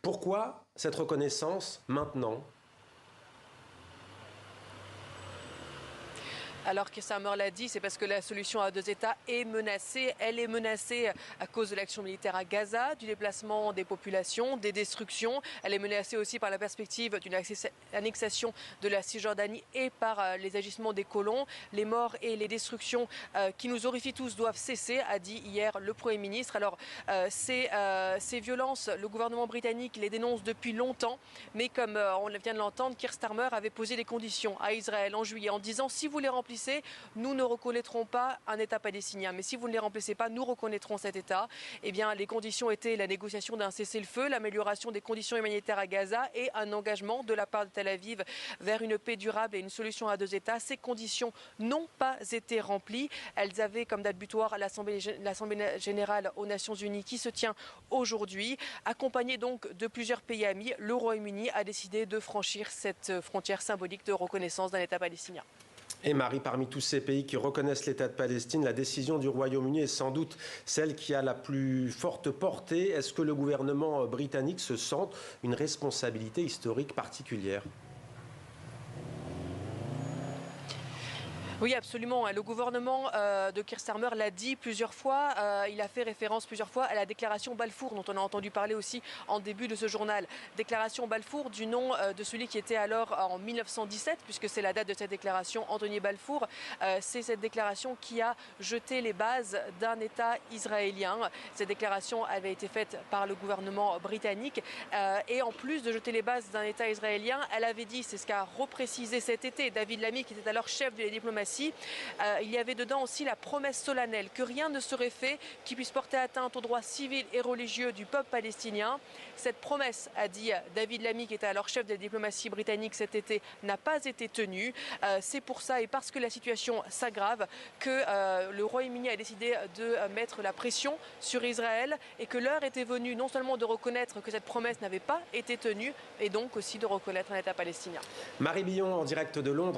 Pourquoi cette reconnaissance maintenant ? Alors que Starmer l'a dit, c'est parce que la solution à deux États est menacée. Elle est menacée à cause de l'action militaire à Gaza, du déplacement des populations, des destructions. Elle est menacée aussi par la perspective d'une annexation de la Cisjordanie et par les agissements des colons. Les morts et les destructions qui nous horrifient tous doivent cesser, a dit hier le Premier ministre. Alors ces violences, le gouvernement britannique les dénonce depuis longtemps, mais comme on vient de l'entendre, Keir Starmer avait posé des conditions à Israël en juillet en disant si vous les remplissez, nous ne reconnaîtrons pas un État palestinien. Mais si vous ne les remplissez pas, nous reconnaîtrons cet État. Eh bien, les conditions étaient la négociation d'un cessez-le-feu, l'amélioration des conditions humanitaires à Gaza et un engagement de la part de Tel Aviv vers une paix durable et une solution à deux États. Ces conditions n'ont pas été remplies. Elles avaient comme date butoir l'Assemblée générale aux Nations Unies qui se tient aujourd'hui. Accompagné donc de plusieurs pays amis, le Royaume-Uni a décidé de franchir cette frontière symbolique de reconnaissance d'un État palestinien. Et Marie, parmi tous ces pays qui reconnaissent l'État de Palestine, la décision du Royaume-Uni est sans doute celle qui a la plus forte portée. Est-ce que le gouvernement britannique se sent une responsabilité historique particulière ? Oui, absolument. Le gouvernement de Keir Starmer l'a dit plusieurs fois. Il a fait référence plusieurs fois à la déclaration Balfour, dont on a entendu parler aussi en début de ce journal. Déclaration Balfour du nom de celui qui était alors en 1917, puisque c'est la date de cette déclaration, Anthony Balfour. C'est cette déclaration qui a jeté les bases d'un État israélien. Cette déclaration avait été faite par le gouvernement britannique. Et en plus de jeter les bases d'un État israélien, elle avait dit, c'est ce qu'a reprécisé cet été David Lammy, qui était alors chef de la diplomatie, il y avait dedans aussi la promesse solennelle que rien ne serait fait qui puisse porter atteinte aux droits civils et religieux du peuple palestinien. Cette promesse, a dit David Lammy, qui était alors chef de la diplomatie britannique cet été, n'a pas été tenue. C'est pour ça et parce que la situation s'aggrave que le Royaume-Uni a décidé de mettre la pression sur Israël et que l'heure était venue non seulement de reconnaître que cette promesse n'avait pas été tenue, et donc aussi de reconnaître un État palestinien. Marie Billon en direct de Londres.